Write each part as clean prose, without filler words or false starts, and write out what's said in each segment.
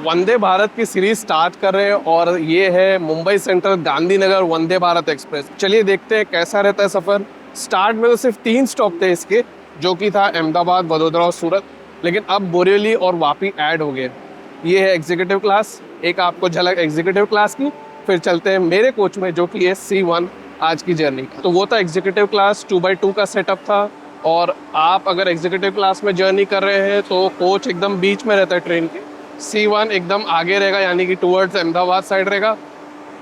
वंदे भारत की series start कर रहे हैं और ये है मुंबई सेंट्रल गांधीनगर वंदे भारत एक्सप्रेस। चलिए देखते हैं कैसा रहता है सफ़र। स्टार्ट में तो सिर्फ 3 स्टॉप थे इसके, जो कि था अहमदाबाद, वडोदरा और सूरत, लेकिन अब बोरिवली और वापी ऐड हो गए। ये है एग्जीक्यूटिव क्लास। एक आपको झलक एग्जीक्यूटिव क्लास की, फिर चलते हैं मेरे कोच में जो कि है C1 आज की जर्नी। तो वो था एग्जीक्यूटिव क्लास, 2x2 का सेटअप था। और आप अगर एग्जीक्यूटिव क्लास में जर्नी कर रहे हैं तो कोच एकदम बीच में रहता है ट्रेन के। C1 एकदम आगे रहेगा, यानी कि टूवर्ड्स अहमदाबाद साइड रहेगा,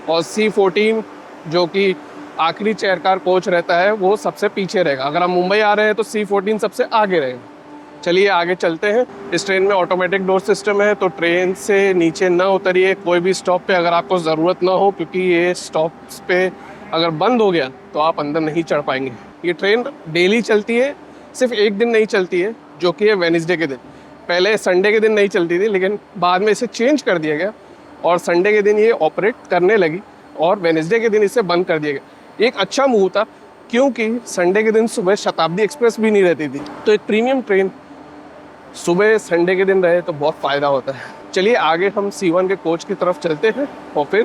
और C14 जो कि आखिरी चेयर कार कोच रहता है वो सबसे पीछे रहेगा। अगर आप मुंबई आ रहे हैं तो C14 सबसे आगे रहेगा। चलिए आगे चलते हैं। इस ट्रेन में ऑटोमेटिक डोर सिस्टम है, तो ट्रेन से नीचे ना उतरिए कोई भी स्टॉप पे अगर आपको ज़रूरत ना हो, क्योंकि ये स्टॉप्स पे अगर बंद हो गया तो आप अंदर नहीं चढ़ पाएंगे। ये ट्रेन डेली चलती है, सिर्फ एक दिन नहीं चलती है जो कि है वेडनेसडे के दिन। पहले संडे के दिन नहीं चलती थी, लेकिन बाद में इसे चेंज कर दिया गया और संडे के दिन ये ऑपरेट करने लगी और वेडनेसडे के दिन इसे बंद कर दिया गया। एक अच्छा मूव था, क्योंकि संडे के दिन सुबह शताब्दी एक्सप्रेस भी नहीं रहती थी, तो एक प्रीमियम ट्रेन सुबह संडे के दिन रहे तो बहुत फ़ायदा होता है। चलिए आगे हम C1 के कोच की तरफ चलते हैं और फिर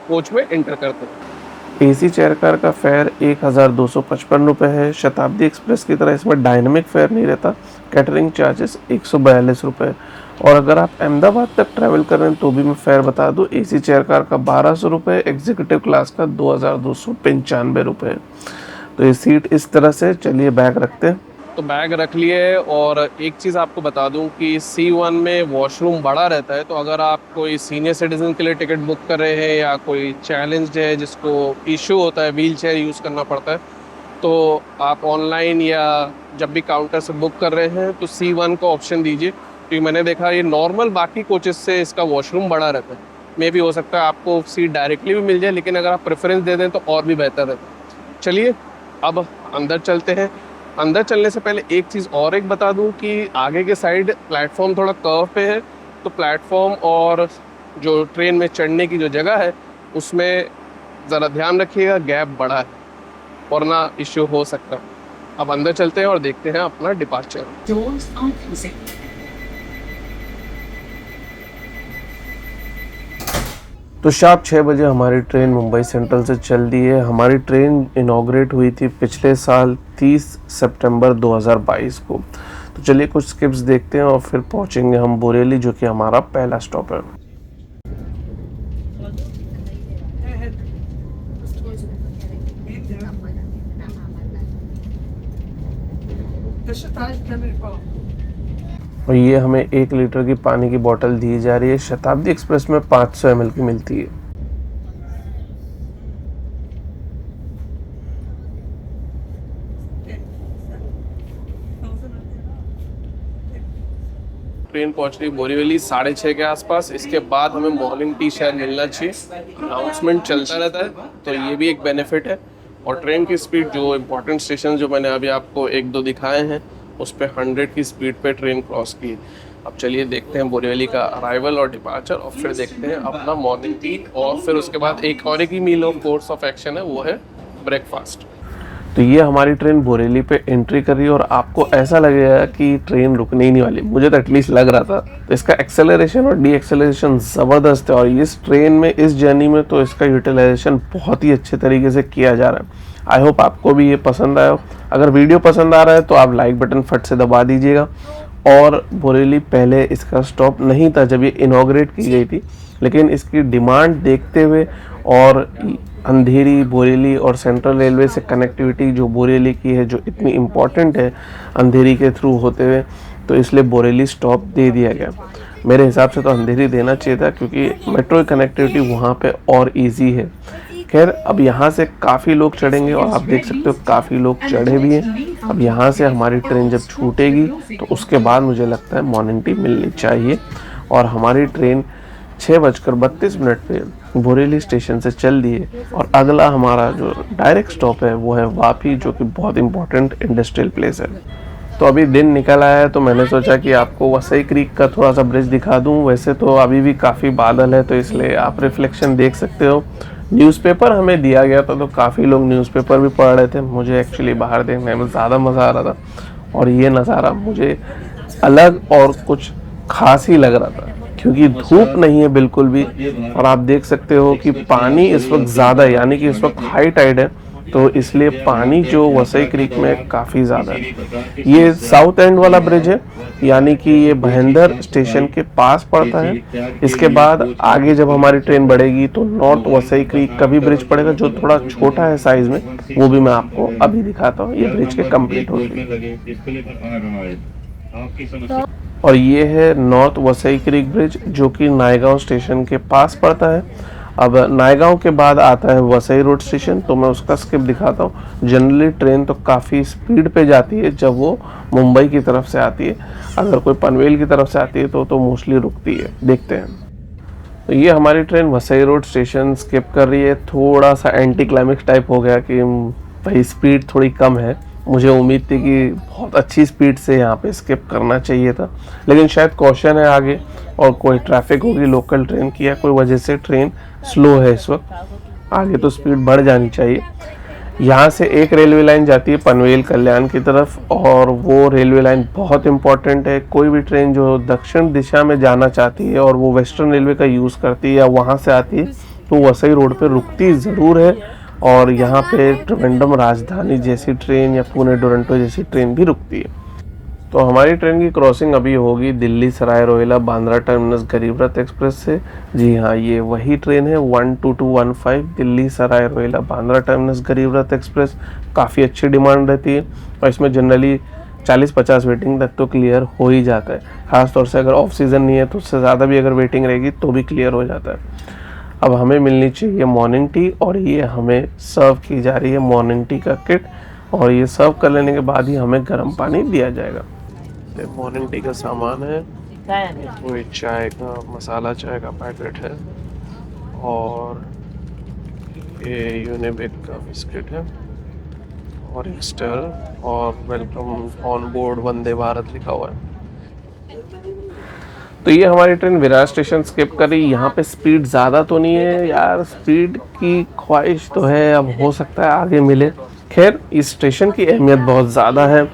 कोच में एंटर करते हैं। एसी चेयर कार का फेयर 1255 रुपये है। शताब्दी एक्सप्रेस की तरह इसमें डायनेमिक फेयर नहीं रहता। कैटरिंग चार्जेस 142 रुपये। और अगर आप अहमदाबाद तक ट्रैवल कर रहे हैं तो भी मैं फेयर बता दूं, एसी चेयर कार का 1200 रुपये, एग्जीक्यूटिव क्लास का 2295 रुपये। तो ये सीट इस तरह से। चलिए बैग रखते हैं। तो बैग रख लिए। और एक चीज़ आपको बता दूं कि C1 में वॉशरूम बड़ा रहता है, तो अगर आप कोई सीनियर सिटीजन के लिए टिकट बुक कर रहे हैं या कोई चैलेंज्ड है जिसको इशू होता है, व्हील चेयर यूज़ करना पड़ता है, तो आप ऑनलाइन या जब भी काउंटर से बुक कर रहे हैं तो C1 को ऑप्शन दीजिए, क्योंकि मैंने देखा ये नॉर्मल बाकी कोचेस से इसका वॉशरूम बड़ा रहता है। मे भी हो सकता है आपको सीट डायरेक्टली भी मिल जाए, लेकिन अगर आप प्रेफरेंस दे दें तो और भी बेहतर है। चलिए अब अंदर चलते हैं। अंदर चलने से पहले एक चीज़ और एक बता दूं कि आगे के साइड प्लेटफॉर्म थोड़ा कर्व पे है, तो प्लेटफॉर्म और जो ट्रेन में चढ़ने की जो जगह है उसमें ज़रा ध्यान रखिएगा, गैप बड़ा है वरना इश्यू हो सकता है। अब अंदर चलते हैं और देखते हैं अपना डिपार्चर। तो शार्प 6 बजे हमारी ट्रेन मुंबई सेंट्रल से चल दी है। हमारी ट्रेन इनॉग्रेट हुई थी पिछले साल 30 सितंबर 2022 को। तो चलिए कुछ स्किप्स देखते हैं और फिर पहुंचेंगे हम बोरेली, जो कि हमारा पहला स्टॉप है। और ये हमें 1 लीटर की पानी की बोतल दी जा रही है। शताब्दी एक्सप्रेस में 500 ml की मिलती है। ट्रेन पहुंच रही बोरीवली 6:30 के आसपास। इसके बाद हमें मॉर्निंग टी शायद मिलना चाहिए, अनाउंसमेंट चलता रहता है, तो ये भी एक बेनिफिट है। और ट्रेन की स्पीड, जो इम्पोर्टेंट स्टेशन जो मैंने अभी आपको 1-2 दिखाए हैं, उस पर 100 की स्पीड पे ट्रेन क्रॉस की। अब चलिए देखते हैं बोरीवली का अराइवल और डिपार्चर, और फिर देखते हैं अपना मॉर्निंग टी, और फिर उसके बाद एक और ही मील ऑफ कोर्स ऑफ एक्शन है, वो है ब्रेकफास्ट। तो ये हमारी ट्रेन बोरेली पे एंट्री कर रही है और आपको ऐसा लगेगा कि ट्रेन रुकने ही नहीं वाली। मुझे तो एटलीस्ट लग रहा था। तो इसका एक्सेलरेशन और डी एक्सेलरेशन ज़बरदस्त है, और इस ट्रेन में, इस जर्नी में तो इसका यूटिलाइजेशन बहुत ही अच्छे तरीके से किया जा रहा है। आई होप आपको भी ये पसंद आया हो। अगर वीडियो पसंद आ रहा है तो आप लाइक बटन फट से दबा दीजिएगा। और बोरेली पहले इसका स्टॉप नहीं था जब ये इनॉग्रेट की गई थी, लेकिन इसकी डिमांड देखते हुए और अंधेरी, बोरेली और सेंट्रल रेलवे से कनेक्टिविटी जो बोरेली की है, जो इतनी इम्पॉर्टेंट है अंधेरी के थ्रू होते हुए, तो इसलिए बोरेली स्टॉप दे दिया गया। मेरे हिसाब से तो अंधेरी देना चाहिए था, क्योंकि मेट्रो कनेक्टिविटी वहाँ पे और इजी है। खैर, अब यहाँ से काफ़ी लोग चढ़ेंगे और आप देख सकते हो काफ़ी लोग चढ़े भी हैं। अब यहाँ से हमारी ट्रेन जब छूटेगी तो उसके बाद मुझे लगता है मॉर्निंग टी मिलनी चाहिए। और हमारी ट्रेन 6:32 पे बोरेली स्टेशन से चल दिए, और अगला हमारा जो डायरेक्ट स्टॉप है वो है वापी, जो कि बहुत इंपॉर्टेंट इंडस्ट्रियल प्लेस है। तो अभी दिन निकल आया है, तो मैंने सोचा कि आपको वसई क्रीक का थोड़ा सा ब्रिज दिखा दूं। वैसे तो अभी भी काफ़ी बादल है, तो इसलिए आप रिफ्लेक्शन देख सकते हो। न्यूज़पेपर हमें दिया गया था, तो काफ़ी लोग न्यूज़पेपर भी पढ़ रहे थे। मुझे एक्चुअली बाहर देखने में ज़्यादा मज़ा आ रहा था, और ये नज़ारा मुझे अलग और कुछ खास ही लग रहा था। क्योंकि धूप नहीं है बिल्कुल भी। और आप देख सकते हो कि पानी इस वक्त ज़्यादा है, यानी कि इस वक्त हाई टाइड है, तो इसलिए पानी जो वसई क्रीक में काफ़ी ज़्यादा है। ये साउथ एंड वाला ब्रिज है, यानी कि ये भयंदर स्टेशन के पास पड़ता है। इसके बाद आगे जब हमारी ट्रेन बढ़ेगी तो नॉर्थ वसई क्रीक का भी ब्रिज पड़ेगा, जो थोड़ा छोटा है साइज में, वो भी मैं आपको अभी दिखाता हूँ। ये ब्रिज के कंप्लीट हो गई। और ये है नॉर्थ वसई क्रीक ब्रिज, जो कि नायगांव स्टेशन के पास पड़ता है। अब नायगांव के बाद आता है वसई रोड स्टेशन, तो मैं उसका स्किप दिखाता हूँ। जनरली ट्रेन तो काफ़ी स्पीड पे जाती है जब वो मुंबई की तरफ से आती है। अगर कोई पनवेल की तरफ से आती है तो मोस्टली रुकती है। देखते हैं। तो ये हमारी train Vasai road station skip कर रही है। थोड़ा सा एंटी क्लाइमेक्स टाइप हो गया कि भाई स्पीड थोड़ी कम है। मुझे उम्मीद थी कि बहुत अच्छी स्पीड से यहाँ पे स्किप करना चाहिए था, लेकिन शायद कॉशन है आगे और कोई ट्रैफिक होगी लोकल ट्रेन की या कोई वजह से ट्रेन स्लो है इस वक्त। आगे तो स्पीड बढ़ जानी चाहिए। यहाँ से एक रेलवे लाइन जाती है पनवेल कल्याण की तरफ, और वो रेलवे लाइन बहुत इंपॉर्टेंट है। कोई भी ट्रेन जो दक्षिण दिशा में जाना चाहती है और वो वेस्टर्न रेलवे का यूज़ करती है या वहाँ से आती है, तो वसई रोड पे रुकती ज़रूर है। और यहाँ पे त्रिवेंद्रम राजधानी जैसी ट्रेन या पुणे दुरंतो जैसी ट्रेन भी रुकती है। तो हमारी ट्रेन की क्रॉसिंग अभी होगी दिल्ली सराय रोहिला बांद्रा टर्मिनस गरीब रथ एक्सप्रेस से। जी हाँ, ये वही ट्रेन है 12215 दिल्ली सराय रोहिला बांद्रा टर्मिनस गरीब रथ एक्सप्रेस। काफ़ी अच्छी डिमांड रहती है और इसमें जनरली 40-50 वेटिंग तक तो क्लियर हो ही जाता है। खासतौर से अगर ऑफ सीज़न नहीं है तो उससे ज़्यादा भी अगर वेटिंग रहेगी तो भी क्लियर हो जाता है। अब हमें मिलनी चाहिए मॉर्निंग टी, और ये हमें सर्व की जा रही है मॉर्निंग टी का किट, और ये सर्व कर लेने के बाद ही हमें गर्म पानी दिया जाएगा। मॉर्निंग टी का सामान है, कोई चाय का मसाला चाय का पैकेट है, और ये यूनिबिक का बिस्किट है, और एक स्टर, और welcome on board Vande Bharat लिखा हुआ है। तो ये हमारी ट्रेन विरार स्टेशन स्किप कर रही। यहाँ पे स्पीड ज़्यादा तो नहीं है यार, स्पीड की ख्वाहिश तो है, अब हो सकता है आगे मिले। खैर, इस स्टेशन की अहमियत बहुत ज़्यादा है।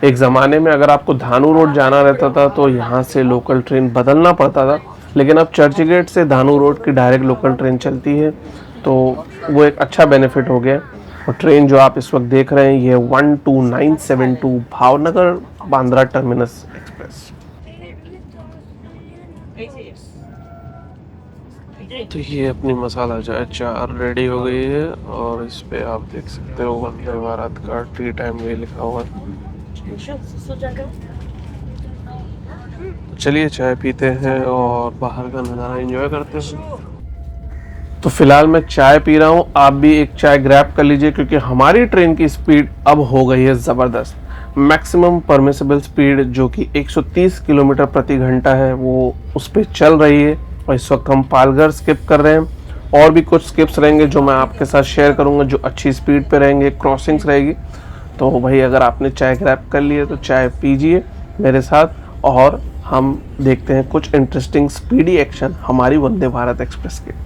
एक ज़माने में अगर आपको धानू रोड जाना रहता था तो यहाँ से लोकल ट्रेन बदलना पड़ता था, लेकिन अब चर्च गेट से धानू रोड की डायरेक्ट लोकल ट्रेन चलती है, तो वो एक अच्छा बेनिफिट हो गया। और ट्रेन जो आप इस वक्त देख रहे हैं ये 12972 भावनगर बांद्रा टर्मिनस एक्सप्रेस। तो ये अपनी मसाला चाय 4 रेडी हो गई है, और इस पे आप देख सकते हो वंदे भारत का टी टाइम भी लिखा हुआ है। चलिए चाय पीते हैं और बाहर का नज़ारा एंजॉय करते हैं। तो फिलहाल मैं चाय पी रहा हूँ, आप भी एक चाय ग्रैब कर लीजिए, क्योंकि हमारी ट्रेन की स्पीड अब हो गई है ज़बरदस्त। मैक्सिमम परमिसिबल स्पीड जो कि 130 किलोमीटर प्रति घंटा है वो उस पर चल रही है। और इस वक्त हम पालघर स्किप कर रहे हैं। और भी कुछ स्किप्स रहेंगे जो मैं आपके साथ शेयर करूंगा, जो अच्छी स्पीड पे रहेंगे, क्रॉसिंग्स रहेगी। तो भाई अगर आपने चाय ग्रैब कर ली है तो चाय पीजिए मेरे साथ, और हम देखते हैं कुछ इंटरेस्टिंग स्पीडी एक्शन हमारी वंदे भारत एक्सप्रेस के।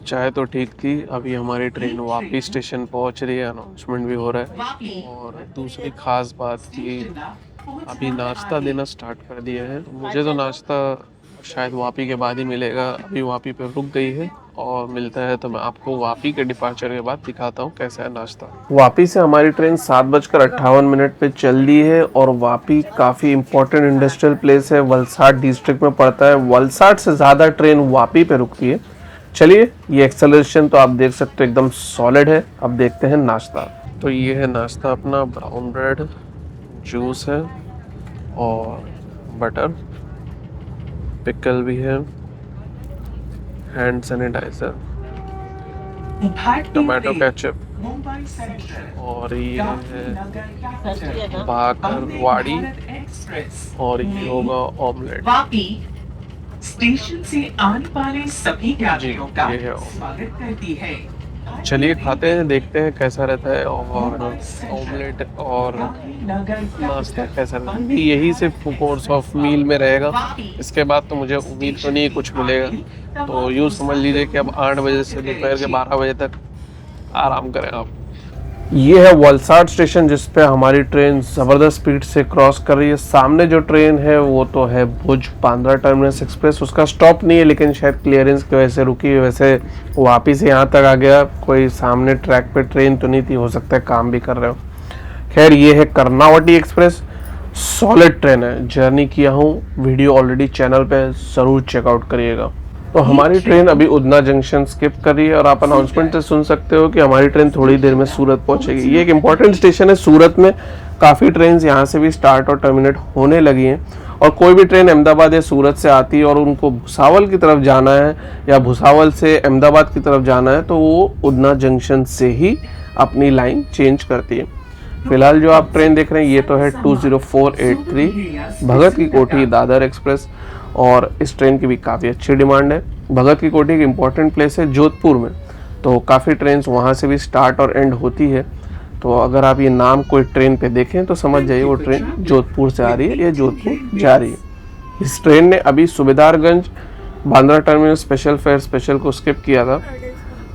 चाय तो ठीक थी। अभी हमारी ट्रेन वापी स्टेशन पहुंच रही है, अनाउंसमेंट भी हो रहा है। और दूसरी खास बात कि अभी नाश्ता देना स्टार्ट कर दिया है। मुझे तो नाश्ता शायद वापी के बाद ही मिलेगा, अभी वापी पे रुक गई है, और मिलता है तो मैं आपको वापी के डिपार्चर के बाद दिखाता हूँ कैसा है नाश्ता। वापी से हमारी ट्रेन 7:58 पे चल दी है, और वापी काफ़ी इंपॉर्टेंट इंडस्ट्रियल प्लेस है, वलसाड डिस्ट्रिक्ट में पड़ता है। वलसाड से ज़्यादा ट्रेन वापी पे रुकती है। चलिए, ये एक्सेलरेशन तो आप देख सकते हो एकदम सॉलिड है। अब देखते हैं नाश्ता। तो ये है नाश्ता अपना, ब्राउन ब्रेड, जूस है और बटर, पिकल भी है, hand sanitiser, tomato ketchup, Mumbai central और ये है नगर भाकरवाड़ी एक्सप्रेस और ये होगा ऑमलेट। वापी स्टेशन से आने वाले सभी यात्रियों का ये है स्वागत करती है। चलिए खाते हैं, देखते हैं कैसा रहता है और ऑमलेट और नाश्ता कैसा रहता है। यही सिर्फ कोर्स ऑफ मील में रहेगा, इसके बाद तो मुझे उम्मीद तो नहीं कुछ मिलेगा। तो यूँ समझ लीजिए कि अब 8 बजे से दोपहर के 12 बजे तक आराम करें आप। ये है वलसाड स्टेशन जिस पे हमारी ट्रेन ज़बरदस्त स्पीड से क्रॉस कर रही है। सामने जो ट्रेन है वो तो है भुज बांद्रा टर्मिनस एक्सप्रेस, उसका स्टॉप नहीं है लेकिन शायद क्लियरेंस की वजह से रुकी है। वैसे वापिस यहाँ तक आ गया, कोई सामने ट्रैक पे ट्रेन तो नहीं थी, हो सकता है काम भी कर रहे हो। खैर ये है कर्नावती एक्सप्रेस, सॉलिड ट्रेन है, जर्नी किया हूँ, वीडियो ऑलरेडी चैनल पे ज़रूर चेकआउट करिएगा। तो हमारी ट्रेन अभी उधना जंक्शन स्किप कर रही है और आप अनाउंसमेंट से सुन सकते हो कि हमारी ट्रेन थोड़ी देर में सूरत पहुंचेगी। ये एक इम्पॉर्टेंट स्टेशन है सूरत में, काफ़ी ट्रेन यहाँ से भी स्टार्ट और टर्मिनेट होने लगी हैं। और कोई भी ट्रेन अहमदाबाद या सूरत से आती है और उनको भुसावल की तरफ जाना है या भुसावल से अहमदाबाद की तरफ जाना है तो वो उधना जंक्शन से ही अपनी लाइन चेंज करती है। फिलहाल जो आप ट्रेन देख रहे हैं ये तो है 20483 भगत की कोठी दादर एक्सप्रेस और इस ट्रेन की भी काफ़ी अच्छी डिमांड है। भगत की कोठी एक इम्पॉर्टेंट प्लेस है जोधपुर में, तो काफ़ी ट्रेन वहाँ से भी स्टार्ट और एंड होती है। तो अगर आप ये नाम कोई ट्रेन पे देखें तो समझ जाइए वो ट्रेन जोधपुर से आ रही है या जोधपुर जा रही है। इस ट्रेन ने अभी Subedarganj Bandra terminus special fair special को स्किप किया था।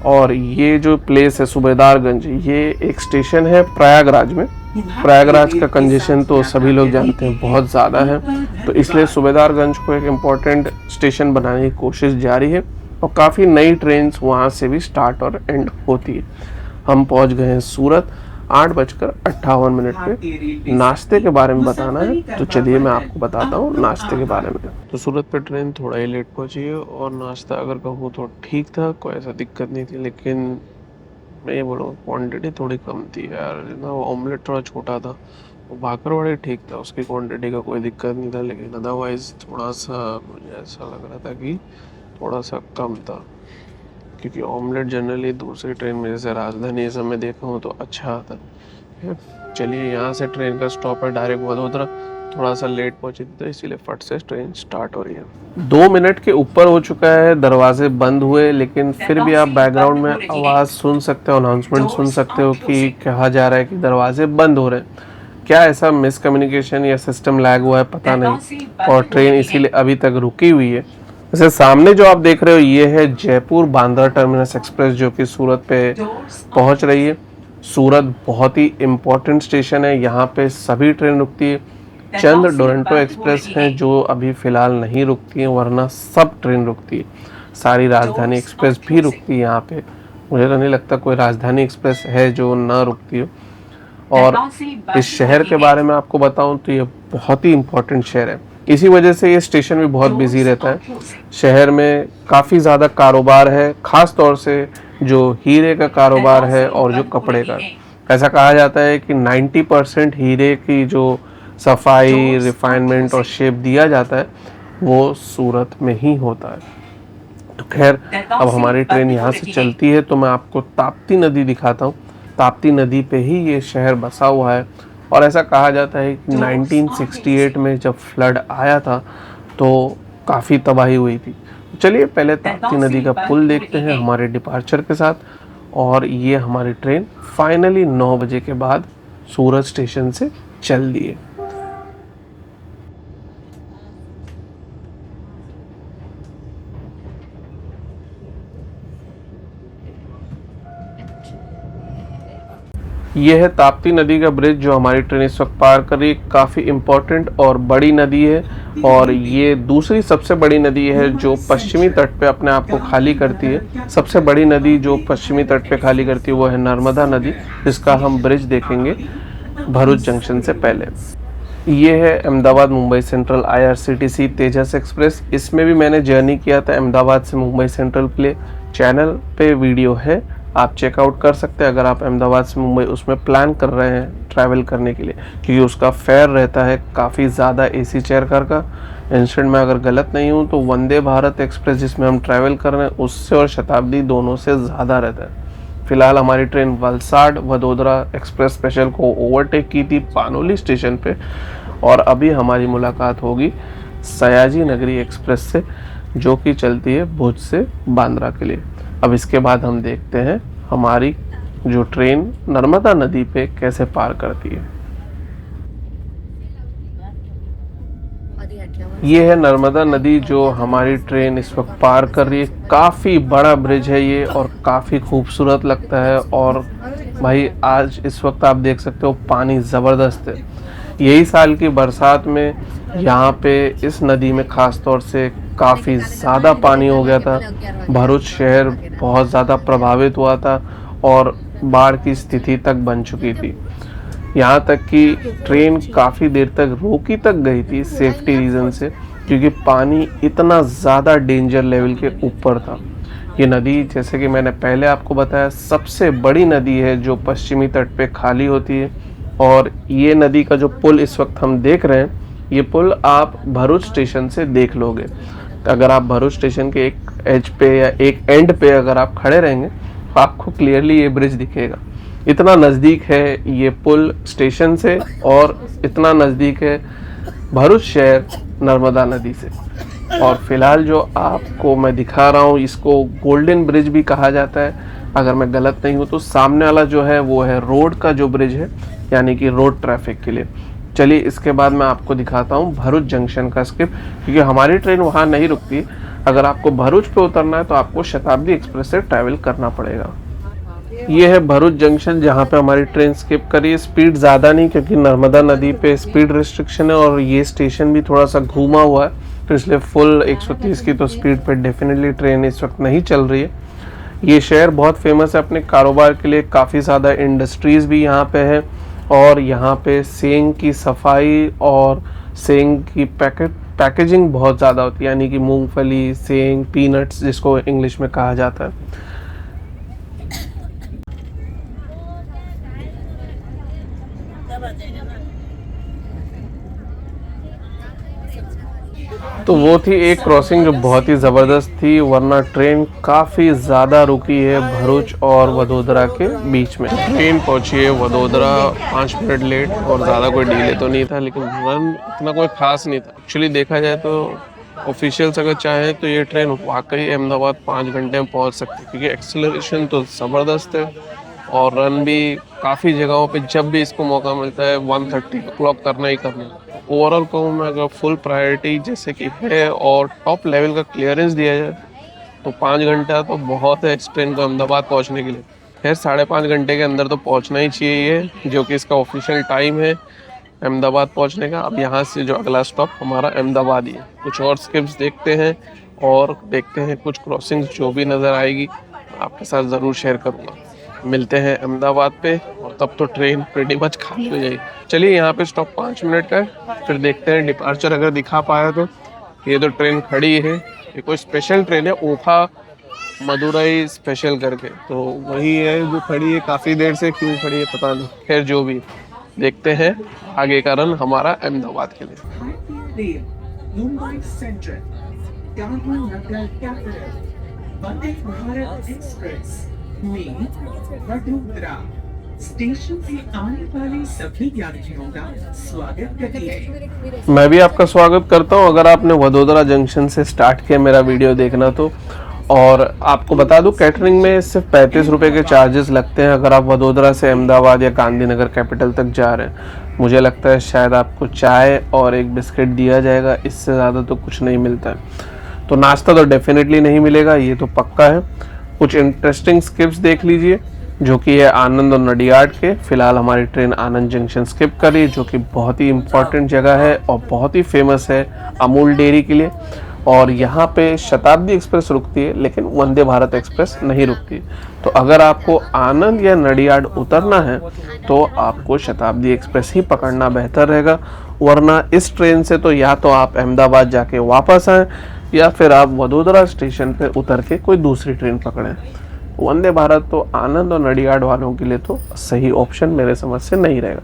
और ये जो प्लेस है सुबेदारगंज, ये एक स्टेशन है प्रयागराज में। प्रयागराज का कंजेशन तो सभी लोग जानते हैं बहुत ज़्यादा है, तो इसलिए सुबेदारगंज को एक इम्पॉर्टेंट स्टेशन बनाने की कोशिश जारी है और काफ़ी नई ट्रेन वहाँ से भी स्टार्ट और एंड होती है। हम पहुँच गए हैं सूरत 8:58 पे। नाश्ते के बारे में बताना है तो चलिए मैं आपको बताता हूँ नाश्ते के बारे में। तो सूरत पे ट्रेन थोड़ा ही लेट पहुँची है और नाश्ता अगर कहूँ तो ठीक था, कोई ऐसा दिक्कत नहीं थी, लेकिन मैं ये बोलूँ क्वांटिटी थोड़ी कम थी यार ना। वो ऑमलेट थोड़ा छोटा था, वो भाकरवाड़ी ठीक था, उसकी क्वांटिटी का कोई दिक्कत नहीं था, लेकिन अदरवाइज़ थोड़ा सा मुझे ऐसा लग रहा था कि थोड़ा सा कम था। क्योंकि ऑमलेट जनरली दूसरी ट्रेन में जैसे राजधानी सब में देखा हूँ तो अच्छा आता है। चलिए यहाँ से ट्रेन का स्टॉप है डायरेक्ट वडोदरा, थोड़ा सा लेट पहुँची तो इसीलिए फट से ट्रेन स्टार्ट हो रही है। 2 मिनट के ऊपर हो चुका है, दरवाजे बंद हुए, लेकिन फिर भी आप बैकग्राउंड में आवाज़ सुन सकते हो, अनाउंसमेंट सुन सकते हो कि कहा जा रहा है कि दरवाजे बंद हो रहे हैं। क्या ऐसा मिसकम्युनिकेशन या सिस्टम लैग हुआ है पता नहीं, और ट्रेन इसीलिए अभी तक रुकी हुई है। जैसे सामने जो आप देख रहे हो ये है जयपुर बांद्रा टर्मिनस एक्सप्रेस जो कि सूरत पे पहुंच रही है। सूरत बहुत ही इम्पोर्टेंट स्टेशन है, यहाँ पे सभी ट्रेन रुकती है। चंद डोरंटो एक्सप्रेस हैं जो अभी फ़िलहाल नहीं रुकती हैं, वरना सब ट्रेन रुकती है। सारी राजधानी एक्सप्रेस भी रुकती है यहाँ पे, मुझे तो नहीं लगता कोई राजधानी एक्सप्रेस है जो ना रुकती हो। और इस शहर के बारे में आपको बताऊं तो ये बहुत ही इम्पोर्टेंट शहर है, इसी वजह से ये स्टेशन भी बहुत बिजी रहता है। शहर में काफ़ी ज़्यादा कारोबार है, ख़ास तौर से जो हीरे का कारोबार है और जो कपड़े का। ऐसा कहा जाता है कि 90% हीरे की जो सफाई, रिफाइनमेंट और शेप दिया जाता है वो सूरत में ही होता है। तो खैर अब हमारी ट्रेन यहाँ से चलती है तो मैं आपको ताप्ती नदी दिखाता हूँ। ताप्ती नदी पे ही ये शहर बसा हुआ है और ऐसा कहा जाता है कि 1968 में जब फ्लड आया था तो काफ़ी तबाही हुई थी। चलिए पहले ताप्ती नदी का पुल देखते हैं हमारे डिपार्चर के साथ, और ये हमारी ट्रेन फाइनली 9 बजे के बाद सूरत स्टेशन से चल दी है। ये है ताप्ती नदी का ब्रिज जो हमारी ट्रेन इस वक्त पार कर रही है। काफ़ी इम्पोर्टेंट और बड़ी नदी है और ये दूसरी सबसे बड़ी नदी है जो पश्चिमी तट पे अपने आप को खाली करती है। सबसे बड़ी नदी जो पश्चिमी तट पे खाली करती है वो है नर्मदा नदी, जिसका हम ब्रिज देखेंगे भरूच जंक्शन से पहले। ये है अहमदाबाद मुंबई सेंट्रल IRCTC तेजस एक्सप्रेस। इसमें भी मैंने जर्नी किया था अहमदाबाद से मुंबई सेंट्रल के लिए, चैनल पे वीडियो है, आप चेकआउट कर सकते हैं अगर आप अहमदाबाद से मुंबई उसमें प्लान कर रहे हैं ट्रैवल करने के लिए, क्योंकि उसका फेयर रहता है काफ़ी ज़्यादा AC चेयर कार का। इंस्टेंट में अगर गलत नहीं हूँ तो वंदे भारत एक्सप्रेस जिसमें हम ट्रैवल कर रहे हैं उससे और शताब्दी दोनों से ज़्यादा रहता है। फिलहाल हमारी train Valsad Vadodara express special को ओवरटेक की थी पानोली स्टेशन पे, और अभी हमारी मुलाकात होगी सयाजी नगरी एक्सप्रेस से, जो कि चलती है भुज से बांद्रा के लिए। अब इसके बाद हम देखते हैं हमारी जो ट्रेन नर्मदा नदी पे कैसे पार करती है। ये है नर्मदा नदी जो हमारी ट्रेन इस वक्त पार कर रही है। काफ़ी बड़ा ब्रिज है ये और काफ़ी खूबसूरत लगता है। और भाई आज इस वक्त आप देख सकते हो पानी ज़बरदस्त है। यही साल की बरसात में यहाँ पे इस नदी में ख़ास तौर से काफ़ी ज़्यादा पानी हो गया था। भरूच शहर बहुत ज़्यादा प्रभावित हुआ था और बाढ़ की स्थिति तक बन चुकी थी। यहाँ तक कि ट्रेन काफ़ी देर तक रोकी तक गई थी सेफ्टी रीज़न से, क्योंकि पानी इतना ज़्यादा डेंजर लेवल के ऊपर था। ये नदी, जैसे कि मैंने पहले आपको बताया, सबसे बड़ी नदी है जो पश्चिमी तट पे खाली होती है। और ये नदी का जो पुल इस वक्त हम देख रहे हैं, ये पुल आप भरूच स्टेशन से देख लोगे। अगर आप भरूच स्टेशन के एक एज पे या एक एंड पे अगर आप खड़े रहेंगे तो आपको क्लियरली ये ब्रिज दिखेगा। इतना नज़दीक है ये पुल स्टेशन से और इतना नज़दीक है भरूच शहर नर्मदा नदी से। और फिलहाल जो आपको मैं दिखा रहा हूँ, इसको गोल्डन ब्रिज भी कहा जाता है अगर मैं गलत नहीं हूँ। तो सामने वाला जो है वो है रोड का जो ब्रिज है, यानी कि रोड ट्रैफिक के लिए। चलिए इसके बाद मैं आपको दिखाता हूँ भरूच जंक्शन का स्किप, क्योंकि हमारी ट्रेन वहाँ नहीं रुकती। अगर आपको भरूच पे उतरना है तो आपको शताब्दी एक्सप्रेस से ट्रैवल करना पड़ेगा। ये है भरूच जंक्शन जहाँ पे हमारी ट्रेन स्किप करी है। स्पीड ज़्यादा नहीं, क्योंकि नर्मदा नदी पे स्पीड रिस्ट्रिक्शन है और ये स्टेशन भी थोड़ा सा घूमा हुआ है, तो इसलिए फुल 130 की तो स्पीड पे डेफिनेटली ट्रेन इस वक्त नहीं चल रही है। ये शहर बहुत फेमस है अपने कारोबार के लिए, काफ़ी ज़्यादा इंडस्ट्रीज़ भी यहाँ पे है। और यहाँ पे सेंग की सफाई और सेंग की पैकेजिंग बहुत ज़्यादा होती है, यानी कि मूंगफली, सेंग, पीनट्स जिसको इंग्लिश में कहा जाता है। तो वो थी एक क्रॉसिंग जो बहुत ही ज़बरदस्त थी, वरना ट्रेन काफ़ी ज़्यादा रुकी है भरूच और वडोदरा के बीच में। ट्रेन पहुंची है वडोदरा 5 मिनट लेट, और ज़्यादा कोई डिले तो नहीं था, लेकिन रन इतना कोई ख़ास नहीं था। एक्चुअली देखा जाए तो ऑफिशियल्स अगर चाहे तो ये ट्रेन वाकई अहमदाबाद 5 घंटे में पहुँच सकती है, क्योंकि एक्सेलरेशन तो ज़बरदस्त है और रन भी काफ़ी जगहों पे जब भी इसको मौका मिलता है 130 क्लॉक करना ही करना है। ओवरऑल कहूँ मैं, अगर फुल प्रायोरिटी जैसे कि है और टॉप लेवल का क्लियरेंस दिया जाए तो 5 घंटा तो बहुत है इस ट्रेन को अहमदाबाद पहुँचने के लिए। खैर 5.5 घंटे के अंदर तो पहुँचना ही चाहिए, जो कि इसका ऑफिशियल टाइम है अहमदाबाद पहुँचने का। अब यहाँ से जो अगला स्टॉप हमारा अहमदाबाद ही है। कुछ और स्किप्स देखते हैं और देखते हैं कुछ क्रॉसिंग्स जो भी नज़र आएगी आपके साथ ज़रूर शेयर करूँगा। मिलते हैं अहमदाबाद पे, और तब तो ट्रेन प्रीटी मच खाली हो जाएगी। चलिए यहाँ पे स्टॉप 5 मिनट का है, फिर देखते हैं डिपार्चर अगर दिखा पाया तो। ये तो ट्रेन खड़ी है, ये कोई स्पेशल ट्रेन है, ओखा मदुरई स्पेशल करके, तो वही है जो खड़ी है। काफ़ी देर से क्यों खड़ी है पता नहीं, खैर जो भी, देखते हैं आगे का रन हमारा अहमदाबाद के लिए। Mumbai central, Gandhinagar capital, Vande Bharat express में वडोदरा स्टेशन से आने वाले सभी यात्रियों का स्वागत करिए। मैं भी आपका स्वागत करता हूं अगर आपने वडोदरा जंक्शन से स्टार्ट किया मेरा वीडियो देखना तो। और आपको बता दूं, कैटरिंग में सिर्फ 35 रुपये के चार्जेस लगते हैं अगर आप वडोदरा से अहमदाबाद या गांधीनगर कैपिटल तक जा रहे हैं। मुझे लगता है शायद आपको चाय और एक बिस्किट दिया जाएगा, इससे ज़्यादा तो कुछ नहीं मिलता है। तो नाश्ता तो डेफिनेटली नहीं मिलेगा, ये तो पक्का है। कुछ इंटरेस्टिंग स्किप्स देख लीजिए, जो कि है आनंद और नडियाड के। फिलहाल हमारी ट्रेन आनंद जंक्शन स्किप कर रही है, जो कि बहुत ही इम्पॉर्टेंट जगह है और बहुत ही फेमस है अमूल डेयरी के लिए। और यहाँ पे शताब्दी एक्सप्रेस रुकती है, लेकिन वंदे भारत एक्सप्रेस नहीं रुकती। तो अगर आपको आनंद या नडियाड उतरना है तो आपको शताब्दी एक्सप्रेस ही पकड़ना बेहतर रहेगा, वरना इस ट्रेन से तो या तो आप अहमदाबाद जाके वापस आएँ या फिर आप वडोदरा स्टेशन पे उतर के कोई दूसरी ट्रेन पकड़ें। वंदे भारत तो आनंद और नडियाड वालों के लिए तो सही ऑप्शन मेरे समझ से नहीं रहेगा।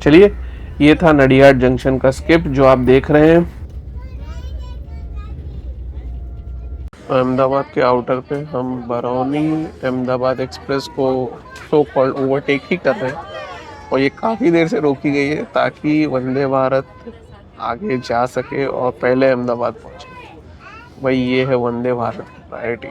चलिए, ये था नडियाड जंक्शन का स्किप जो आप देख रहे हैं। अहमदाबाद के आउटर पे हम बरौनी अहमदाबाद एक्सप्रेस को सो कॉल्ड ओवरटेक ही कर रहे हैं और ये काफ़ी देर से रोकी गई है ताकि वंदे भारत आगे जा सके और पहले अहमदाबाद पहुंचे। भाई ये है वंदे भारत की प्रायोरिटी।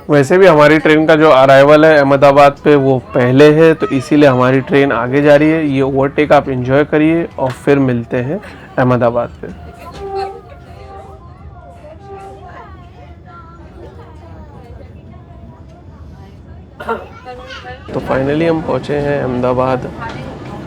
वैसे भी हमारी ट्रेन का जो अराइवल है अहमदाबाद पे वो पहले है, तो इसीलिए हमारी ट्रेन आगे जा रही है। ये ओवरटेक आप एंजॉय करिए और फिर मिलते हैं अहमदाबाद पे। तो फाइनली हम पहुँचे हैं अहमदाबाद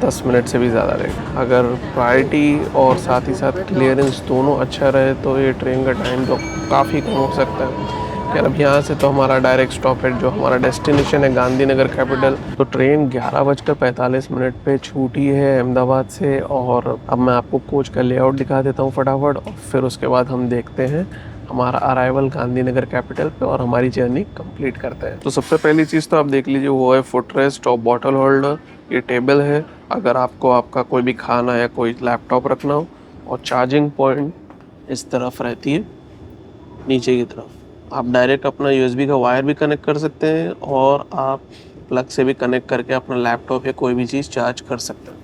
10 मिनट से भी ज़्यादा लेट। अगर प्रायोरिटी और साथ ही साथ क्लियरेंस दोनों अच्छा रहे तो ये ट्रेन का टाइम तो काफ़ी कम हो सकता है। यार अब यहाँ से तो हमारा डायरेक्ट स्टॉप है, जो हमारा डेस्टिनेशन है गांधीनगर कैपिटल। तो ट्रेन 11:45 पे छूटी है अहमदाबाद से और अब मैं आपको कोच का लेआउट दिखा देता हूँ फटाफट और फिर उसके बाद हम देखते हैं हमारा अराइवल गांधीनगर कैपिटल पे और हमारी जर्नी कंप्लीट करते हैं। तो सबसे पहली चीज़ तो आप देख लीजिए वो है फुटरेस्ट और बॉटल होल्डर। ये टेबल है अगर आपको आपका कोई भी खाना या कोई लैपटॉप रखना हो, और चार्जिंग पॉइंट इस तरफ रहती है नीचे की तरफ। आप डायरेक्ट अपना यूएसबी का वायर भी कनेक्ट कर सकते हैं और आप प्लग से भी कनेक्ट करके अपना लैपटॉप या कोई भी चीज़ चार्ज कर सकते हैं।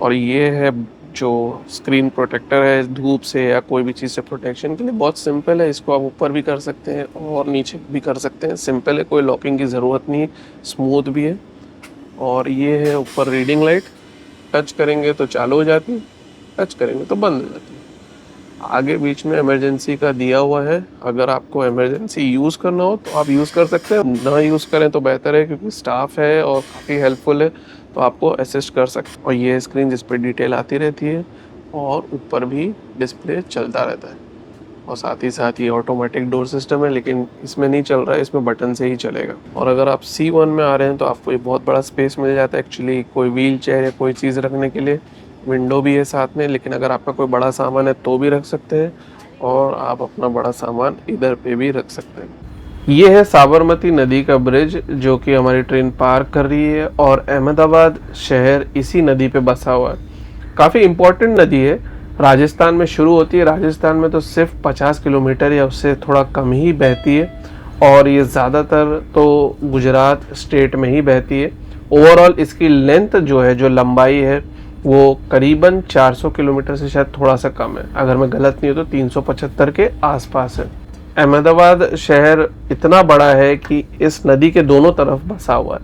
और ये है जो स्क्रीन प्रोटेक्टर है धूप से या कोई भी चीज़ से प्रोटेक्शन के लिए, बहुत सिंपल है। इसको आप ऊपर भी कर सकते हैं और नीचे भी कर सकते हैं। सिंपल है, कोई लॉकिंग की ज़रूरत नहीं है, स्मूथ भी है। और ये है ऊपर रीडिंग लाइट, टच करेंगे तो चालू हो जाती है, टच करेंगे तो बंद हो जाती है। आगे बीच में इमरजेंसी का दिया हुआ है, अगर आपको इमरजेंसी यूज़ करना हो तो आप यूज़ कर सकते हैं, ना यूज़ करें तो बेहतर है क्योंकि स्टाफ है और काफ़ी हेल्पफुल है तो आपको असिस्ट कर सकते हैं। और ये स्क्रीन जिस पर डिटेल आती रहती है और ऊपर भी डिस्प्ले चलता रहता है। और साथ ही साथ ये ऑटोमेटिक डोर सिस्टम है, लेकिन इसमें नहीं चल रहा है, इसमें बटन से ही चलेगा। और अगर आप C1 में आ रहे हैं तो आपको ये बहुत बड़ा स्पेस मिल जाता है एक्चुअली, कोई व्हील चेयर या कोई चीज़ रखने के लिए। विंडो भी है साथ में, लेकिन अगर आपका कोई बड़ा सामान है तो भी रख सकते हैं और आप अपना बड़ा सामान इधर पे भी रख सकते हैं। ये है साबरमती नदी का ब्रिज जो कि हमारी ट्रेन पार कर रही है और अहमदाबाद शहर इसी नदी पे बसा हुआ है। काफ़ी इम्पोर्टेंट नदी है, राजस्थान में शुरू होती है। राजस्थान में तो सिर्फ 50 किलोमीटर या उससे थोड़ा कम ही बहती है और ये ज़्यादातर तो गुजरात स्टेट में ही बहती है। ओवरऑल इसकी लेंथ जो है, जो लंबाई है, वो करीबन 400 किलोमीटर से शायद थोड़ा सा कम है, अगर मैं गलत नहीं हूँ तो 375 के आसपास है। अहमदाबाद शहर इतना बड़ा है कि इस नदी के दोनों तरफ बसा हुआ है,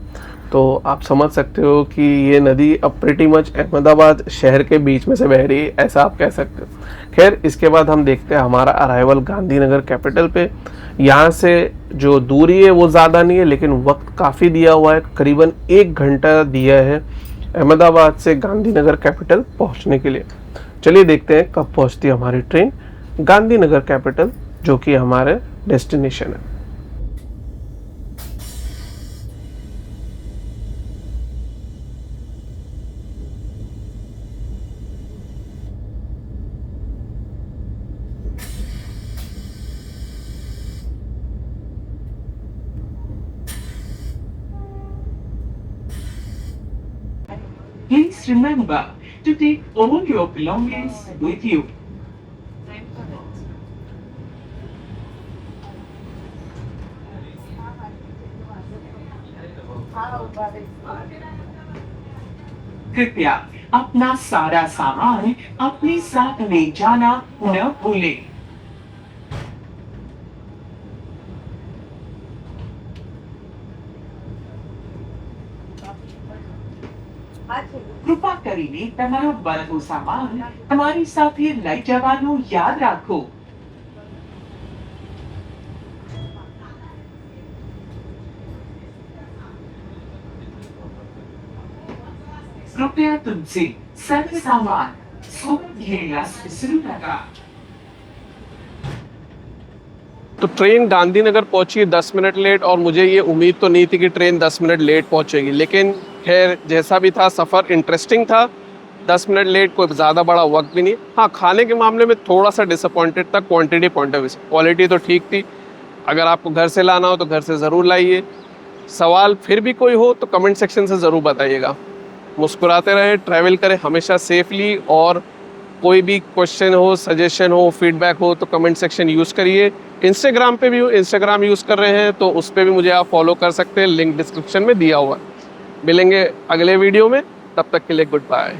तो आप समझ सकते हो कि ये नदी अब प्रिटी मच अहमदाबाद शहर के बीच में से बह रही है, ऐसा आप कह सकते हो। खैर, इसके बाद हम देखते हैं हमारा अराइवल गांधीनगर कैपिटल पे। यहाँ से जो दूरी है वो ज़्यादा नहीं है, लेकिन वक्त काफ़ी दिया हुआ है, करीबन 1 घंटा दिया है अहमदाबाद से गांधीनगर कैपिटल पहुँचने के लिए। चलिए देखते हैं कब पहुँचती है हमारी ट्रेन गांधीनगर कैपिटल, जो कि हमारे डेस्टिनेशन है। Please remember to take all your belongings with you. कृपया अपना सारा सामान अपने साथ ले जाना न भूलें। કૃપા કરીને તમારો બધો સામાન તમારી સાથે લઈ જવાનું યાદ રાખો। कृपया तुमसे सब सामान सोबत घेण्यास विसरू नका। तो ट्रेन गांधीनगर पहुंची 10 मिनट लेट और मुझे ये उम्मीद तो नहीं थी कि ट्रेन 10 मिनट लेट पहुंचेगी, लेकिन खैर जैसा भी था सफ़र इंटरेस्टिंग था। 10 मिनट लेट कोई ज़्यादा बड़ा वक्त भी नहीं। हाँ, खाने के मामले में थोड़ा सा डिसअपॉइंटेड था क्वांटिटी पॉइंट ऑफ व्यू से। क्वालिटी तो ठीक थी, अगर आपको घर से लाना हो तो घर से ज़रूर लाइए। सवाल फिर भी कोई हो तो कमेंट सेक्शन से ज़रूर बताइएगा। मुस्कुराते रहे, ट्रैवल करें हमेशा सेफली और कोई भी क्वेश्चन हो, सजेशन हो, फीडबैक हो तो कमेंट सेक्शन यूज़ करिए। इंस्टाग्राम पे भी इंस्टाग्राम यूज़ कर रहे हैं तो उस पर भी मुझे आप फॉलो कर सकते हैं, लिंक डिस्क्रिप्शन में दिया हुआ है। मिलेंगे अगले वीडियो में, तब तक के लिए गुड बाय।